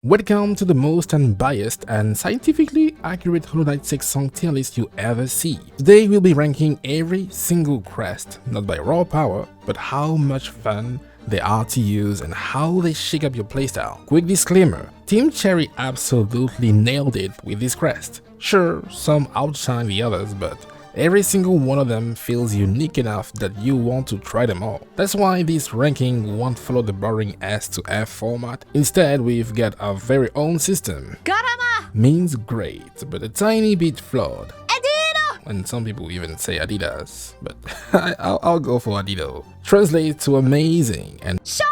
Welcome to the most unbiased and scientifically accurate Hornet Silksong tier list you ever see. Today we'll be ranking every single crest, not by raw power, but how much fun they are to use and how they shake up your playstyle. Quick disclaimer, Team Cherry absolutely nailed it with this crest. Sure, some outshine the others, but every single one of them feels unique enough that you want to try them all. That's why this ranking won't follow the boring S to F format. Instead, we've got our very own system. Garama! Means great, but a tiny bit flawed. Adidas! And some people even say Adidas, but I'll go for Adidas. Translates to amazing, and Shaw!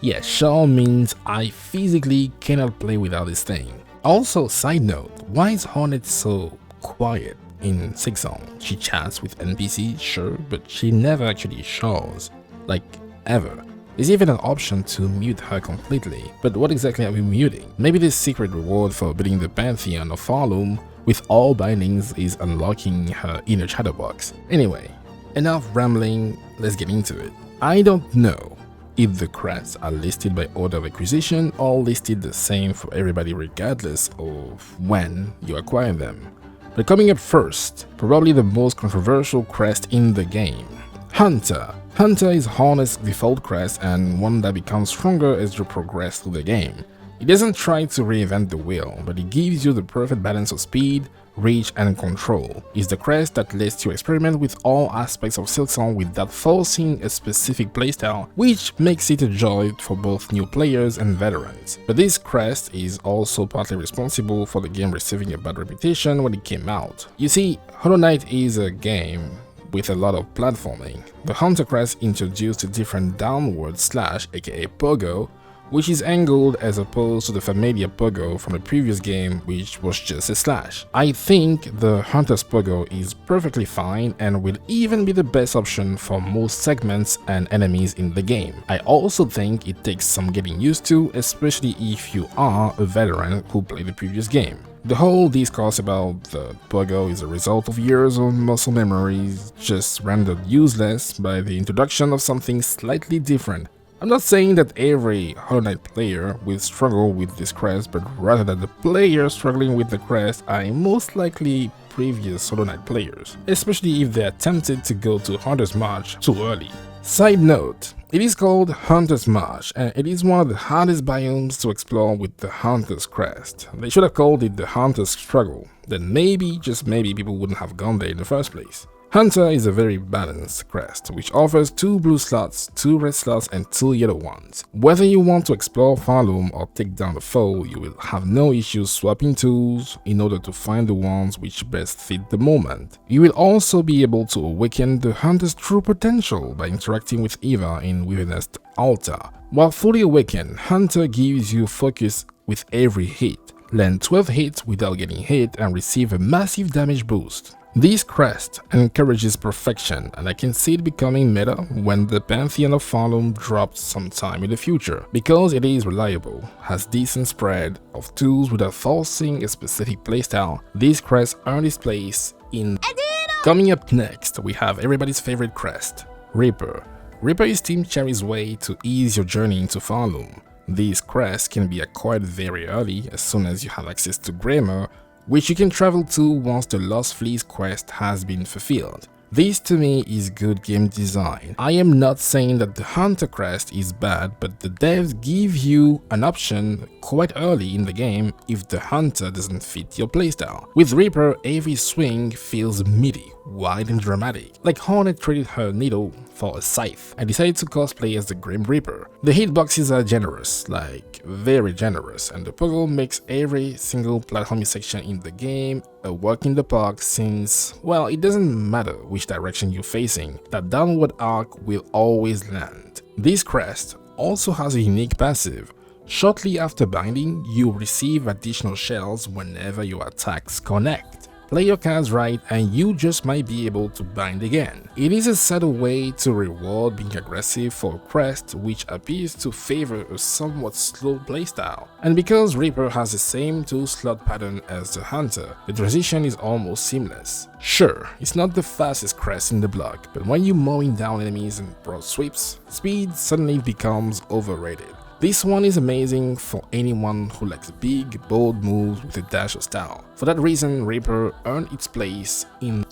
yeah, Shaw means I physically cannot play without this thing. Also, side note, why is Hornet so quiet? In Silksong, she chats with NPCs, sure, but she never actually shows. Like, ever. There's even an option to mute her completely, but what exactly are we muting? Maybe the secret reward for beating the Pantheon of Farloom with all bindings is unlocking her inner chatterbox. Anyway, enough rambling, let's get into it. I don't know if the crests are listed by order of acquisition or listed the same for everybody regardless of when you acquire them. But coming up first, probably the most controversial crest in the game, Hunter. Hunter is Hornet's default crest and one that becomes stronger as you progress through the game. It doesn't try to reinvent the wheel, but it gives you the perfect balance of speed, reach, and control. It's the crest that lets you experiment with all aspects of Silksong without forcing a specific playstyle, which makes it a joy for both new players and veterans. But this crest is also partly responsible for the game receiving a bad reputation when it came out. You see, Hollow Knight is a game with a lot of platforming. The Hunter crest introduced a different downward slash, aka pogo, which is angled as opposed to the familiar pogo from the previous game, which was just a slash. I think the Hunter's pogo is perfectly fine and will even be the best option for most segments and enemies in the game. I also think it takes some getting used to, especially if you are a veteran who played the previous game. The whole discourse about the pogo is a result of years of muscle memories just rendered useless by the introduction of something slightly different. I'm not saying that every Hollow Knight player will struggle with this crest, but rather that the players struggling with the crest are most likely previous Hollow Knight players, especially if they attempted to go to Hunter's March too early. Side note, it is called Hunter's March, and it is one of the hardest biomes to explore with the Hunter's Crest. They should have called it the Hunter's Struggle, then maybe, just maybe, people wouldn't have gone there in the first place. Hunter is a very balanced crest, which offers 2 blue slots, 2 red slots, and 2 yellow ones. Whether you want to explore Farloom or take down a foe, you will have no issues swapping tools in order to find the ones which best fit the moment. You will also be able to awaken the Hunter's true potential by interacting with Eva in Wilderness Altar. While fully awakened, Hunter gives you focus with every hit, land 12 hits without getting hit, and receive a massive damage boost. This crest encourages perfection, and I can see it becoming meta when the Pantheon of Farloom drops sometime in the future, because it is reliable, has decent spread of tools without forcing a specific playstyle. This crest earned its place in Adidas! Coming up next, we have everybody's favorite crest, Reaper. Reaper is Team Cherry's way to ease your journey into Farloom. This crest can be acquired very early, as soon as you have access to Grammar, which you can travel to once the Lost Fleece quest has been fulfilled. This to me is good game design. I am not saying that the Hunter crest is bad, but the devs give you an option quite early in the game if the Hunter doesn't fit your playstyle. With Reaper, every swing feels meaty, wide and dramatic, like Hornet traded her needle for a scythe and decided to cosplay as the Grim Reaper. The hitboxes are generous, like very generous, and the puzzle makes every single platforming section in the game a walk in the park since, well, it doesn't matter which direction you're facing, that downward arc will always land. This crest also has a unique passive. Shortly after binding, you receive additional shells whenever your attacks connect. Play your cards right and you just might be able to bind again. It is a subtle way to reward being aggressive for a crest which appears to favor a somewhat slow playstyle. And because Reaper has the same 2-slot pattern as the Hunter, the transition is almost seamless. Sure, it's not the fastest crest in the block, but when you're mowing down enemies in broad sweeps, speed suddenly becomes overrated. This one is amazing for anyone who likes big, bold moves with a dash of style. For that reason, Reaper earned its place in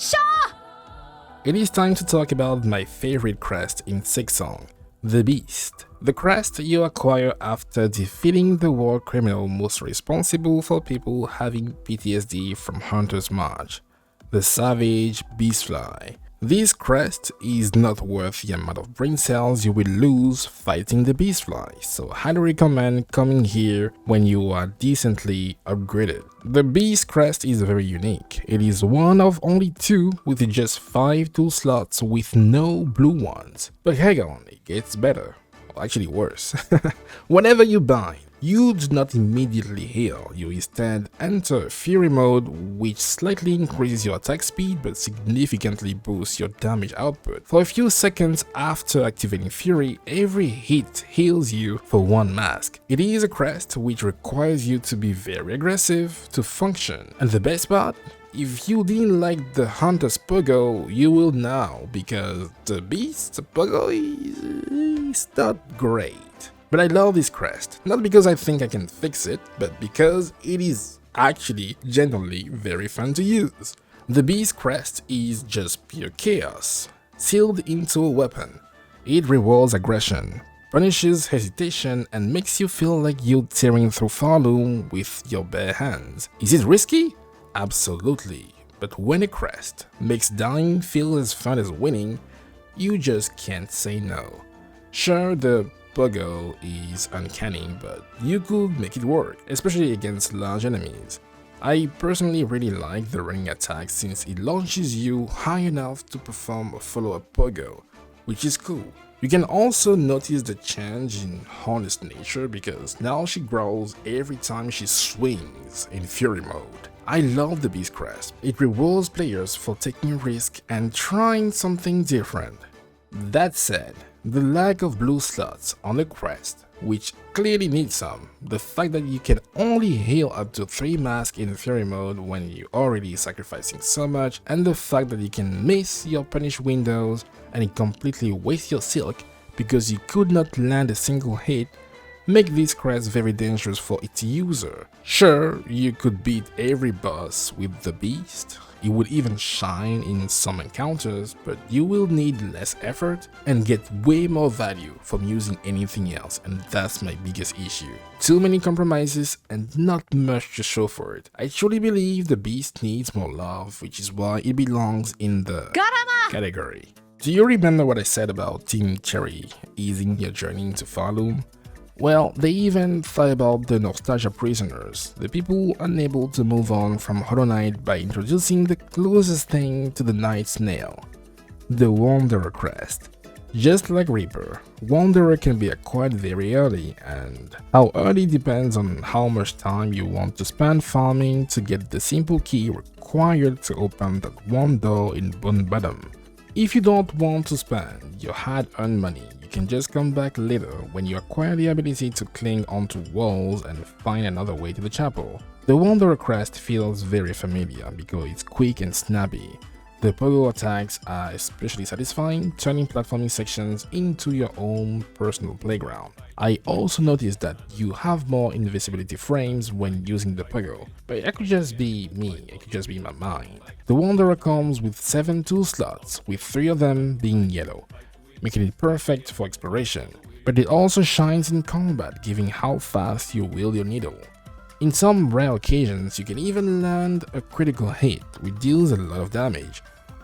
It is time to talk about my favorite crest in Silksong, the Beast. The crest you acquire after defeating the war criminal most responsible for people having PTSD from Hunter's March, the Savage Beastfly. This crest is not worth the amount of brain cells you will lose fighting the Beastfly, so highly recommend coming here when you are decently upgraded. The Beast crest is very unique. It is one of only 2 with just 5 tool slots with no blue ones. But hang on, it gets better. Well, actually worse. Whenever you bind, you do not immediately heal, you instead enter Fury mode, which slightly increases your attack speed but significantly boosts your damage output. For a few seconds after activating Fury, every hit heals you for 1 mask. It is a crest which requires you to be very aggressive to function. And the best part? If you didn't like the Hunter's Pogo, you will now, because the Beast's Pogo is not great. But I love this crest, not because I think I can fix it, but because it is actually genuinely very fun to use. The Beast crest is just pure chaos, sealed into a weapon. It rewards aggression, punishes hesitation, and makes you feel like you're tearing through Farloom with your bare hands. Is it risky? Absolutely, but when a crest makes dying feel as fun as winning, you just can't say no. Sure, the Pogo is uncanny, but you could make it work, especially against large enemies. I personally really like the running attack since it launches you high enough to perform a follow-up Pogo, which is cool. You can also notice the change in Hornet's nature because now she growls every time she swings in Fury mode. I love the Beast crest. It rewards players for taking a risk and trying something different. That said, the lack of blue slots on the crest, which clearly needs some, the fact that you can only heal up to 3 masks in Fury mode when you're already sacrificing so much, and the fact that you can miss your punish windows and completely waste your silk because you could not land a single hit, make this crest very dangerous for its user. Sure, you could beat every boss with the Beast, it would even shine in some encounters, but you will need less effort and get way more value from using anything else, and that's my biggest issue. Too many compromises and not much to show for it. I truly believe the Beast needs more love, which is why it belongs in the category. Do you remember what I said about Team Cherry easing your journey into Farloom? Well, they even thought about the Nostalgia Prisoners, the people unable to move on from Hollow Knight by introducing the closest thing to the Knight's Nail, the Wanderer Crest. Just like Reaper, Wanderer can be acquired very early, and how early depends on how much time you want to spend farming to get the simple key required to open that one door in Bone Bottom. If you don't want to spend your hard-earned money, you can just come back later when you acquire the ability to cling onto walls and find another way to the chapel. The Wanderer Crest feels very familiar because it's quick and snappy. The pogo attacks are especially satisfying, turning platforming sections into your own personal playground. I also noticed that you have more invisibility frames when using the pogo, but it could just be me, it could just be my mind. The Wanderer comes with 7 tool slots, with 3 of them being yellow, making it perfect for exploration, but it also shines in combat, given how fast you wield your needle. In some rare occasions, you can even land a critical hit, which deals a lot of damage.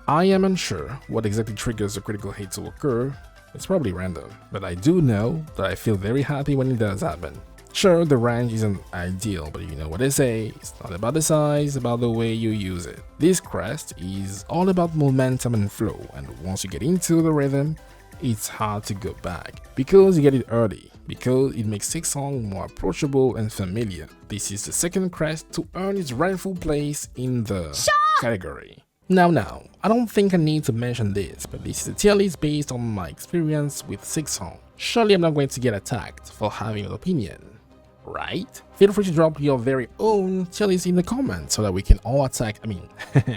I am unsure what exactly triggers a critical hit to occur, it's probably random, but I do know that I feel very happy when it does happen. Sure, the range isn't ideal, but you know what they say, it's not about the size, it's about the way you use it. This crest is all about momentum and flow, and once you get into the rhythm, it's hard to go back, because you get it early, because it makes Silksong more approachable and familiar. This is the second crest to earn its rightful place in the category. Now, I don't think I need to mention this, but this is a tier list based on my experience with Silksong. Surely I'm not going to get attacked for having an opinion. right? Feel free to drop your very own tier list in the comments so that we can all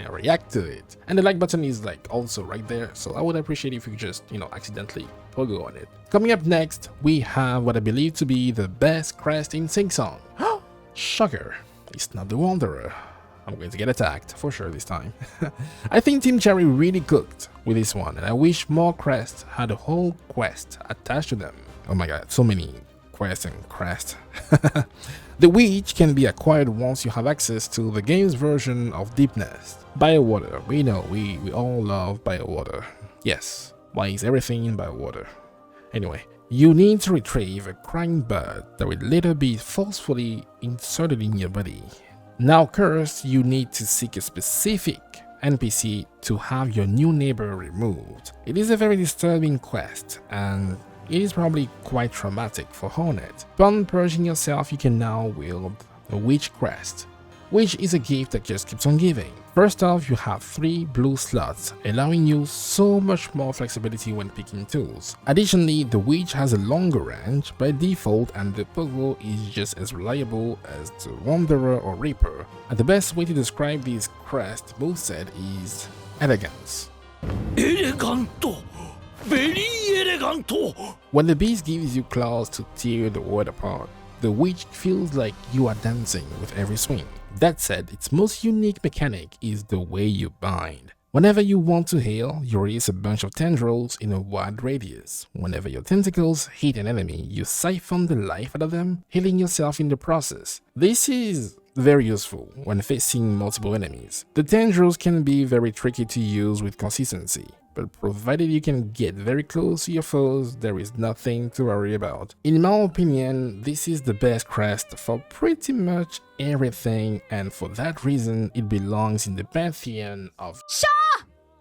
react to it. And the like button is like also right there, so I would appreciate if you could just, accidentally pogo on it. Coming up next, we have what I believe to be the best crest in Silksong. Shocker, it's not the Wanderer. I'm going to get attacked for sure this time. I think Team Cherry really cooked with this one, and I wish more crests had a whole quest attached to them. Oh my god, so many quests and crests. The Witch can be acquired once you have access to the game's version of Deep Nest. Biowater, we know, we all love Biowater. Yes, why is everything in Biowater? Anyway, you need to retrieve a crying bird that will later be forcefully inserted in your body. Now cursed, you need to seek a specific NPC to have your new neighbor removed. It is a very disturbing quest, and it is probably quite traumatic for Hornet. Upon purging yourself, you can now wield a Witch Crest, which is a gift that just keeps on giving. First off, you have 3 blue slots, allowing you so much more flexibility when picking tools. Additionally, the Witch has a longer range by default, and the Pogo is just as reliable as the Wanderer or Reaper. And the best way to describe this crest moveset is elegance. Eleganto! Very eleganto! When the beast gives you claws to tear the world apart, the Witch feels like you are dancing with every swing. That said, its most unique mechanic is the way you bind. Whenever you want to heal, you release a bunch of tendrils in a wide radius. Whenever your tentacles hit an enemy, you siphon the life out of them, healing yourself in the process. This is very useful when facing multiple enemies. The tendrils can be very tricky to use with consistency, but provided you can get very close to your foes, there is nothing to worry about. In my opinion, this is the best crest for pretty much everything, and for that reason, it belongs in the pantheon of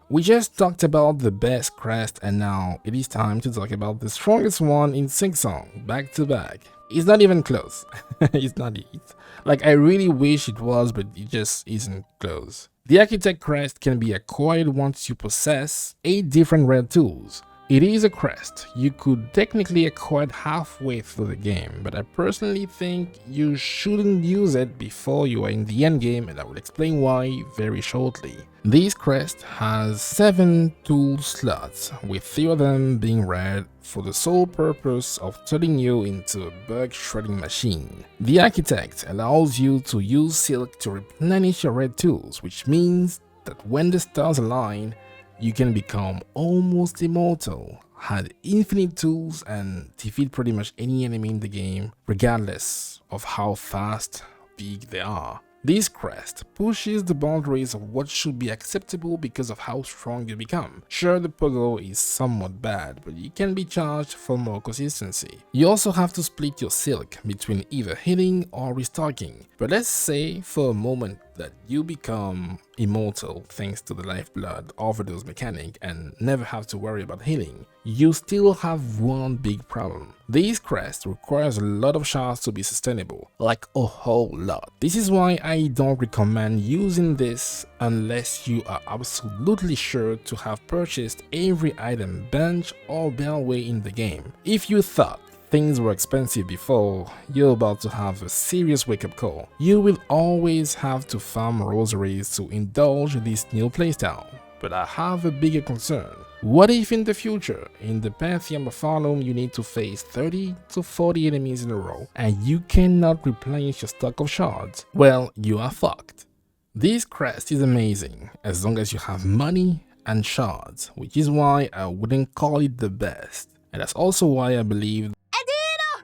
We just talked about the best crest, and now it is time to talk about the strongest one in Silksong, back to back. It's not even close. It's not it. Like, I really wish it was, but it just isn't close. The Architect Crest can be acquired once you possess 8 different red tools. It is a crest you could technically acquire halfway through the game, but I personally think you shouldn't use it before you are in the endgame, and I will explain why very shortly. This crest has 7 tool slots, with 3 of them being red for the sole purpose of turning you into a bug shredding machine. The Architect allows you to use silk to replenish your red tools, which means that when the stars align, you can become almost immortal, have infinite tools, and defeat pretty much any enemy in the game, regardless of how fast or big they are. This crest pushes the boundaries of what should be acceptable because of how strong you become. Sure, the Pogo is somewhat bad, but you can be charged for more consistency. You also have to split your silk between either healing or restocking. But let's say for a moment that you become immortal thanks to the lifeblood overdose mechanic and never have to worry about healing. You still have one big problem. This crest requires a lot of shards to be sustainable, like a whole lot. This is why I don't recommend using this unless you are absolutely sure to have purchased every item, bench or bellway in the game. If you thought things were expensive before, you're about to have a serious wake-up call. You will always have to farm rosaries to indulge this new playstyle. But I have a bigger concern. What if in the future, in the Pantheon of Farloom, you need to face 30 to 40 enemies in a row and you cannot replenish your stock of shards? Well, you are fucked. This crest is amazing as long as you have money and shards, which is why I wouldn't call it the best. And that's also why I believe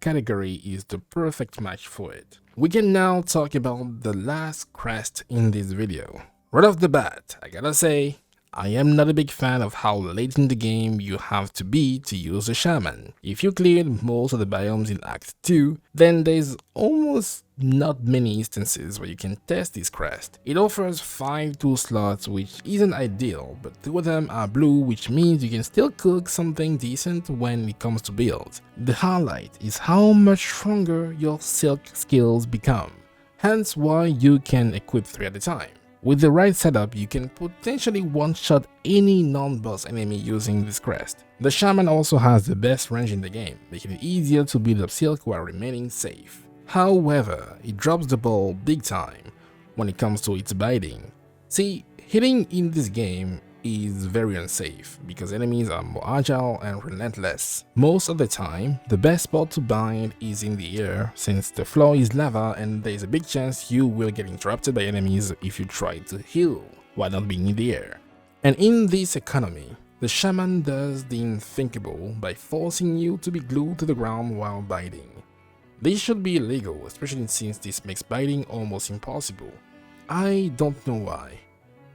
category is the perfect match for it. We can now talk about the last crest in this video. Right off the bat, I gotta say, I am not a big fan of how late in the game you have to be to use a shaman. If you cleared most of the biomes in Act 2, then there's almost not many instances where you can test this crest. It offers 5 tool slots, which isn't ideal, but 2 of them are blue, which means you can still cook something decent when it comes to builds. The highlight is how much stronger your silk skills become, hence why you can equip 3 at a time. With the right setup, you can potentially one-shot any non-boss enemy using this crest. The Shaman also has the best range in the game, making it easier to build up silk while remaining safe. However, it drops the ball big time when it comes to its biting. See, hitting in this game is very unsafe because enemies are more agile and relentless. Most of the time, the best spot to bite is in the air since the floor is lava and there is a big chance you will get interrupted by enemies if you try to heal while not being in the air. And in this economy, the shaman does the unthinkable by forcing you to be glued to the ground while biting. This should be illegal, especially since this makes biting almost impossible. I don't know why.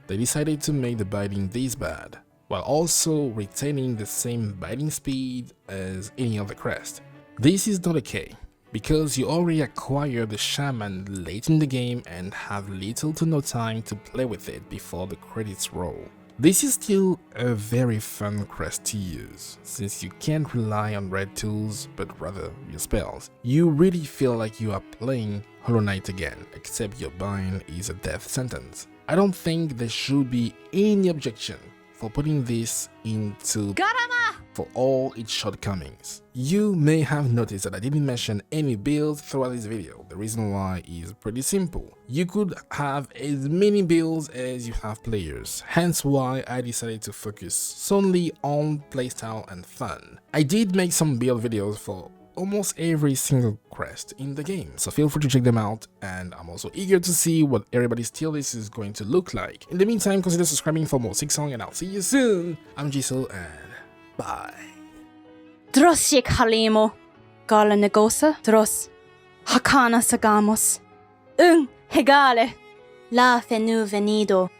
They decided to make the biting this bad, while also retaining the same biting speed as any other crest. This is not okay, because you already acquired the shaman late in the game and have little to no time to play with it before the credits roll. This is still a very fun crest to use, since you can't rely on red tools but rather your spells. You really feel like you are playing Hollow Knight again, except your bind is a death sentence. I don't think there should be any objection for putting this into for all its shortcomings. You may have noticed that I didn't mention any builds throughout this video. The reason why is pretty simple. You could have as many builds as you have players, hence why I decided to focus solely on playstyle and fun. I did make some build videos for almost every single crest in the game, so feel free to check them out, and I'm also eager to see what everybody's tier list is going to look like. In the meantime, consider subscribing for more Silksong, and I'll see you soon. I'm Jisoo, and bye. Drosik halimo, gala negosa, dros, hakana sagamos, hegale, la fenu venido.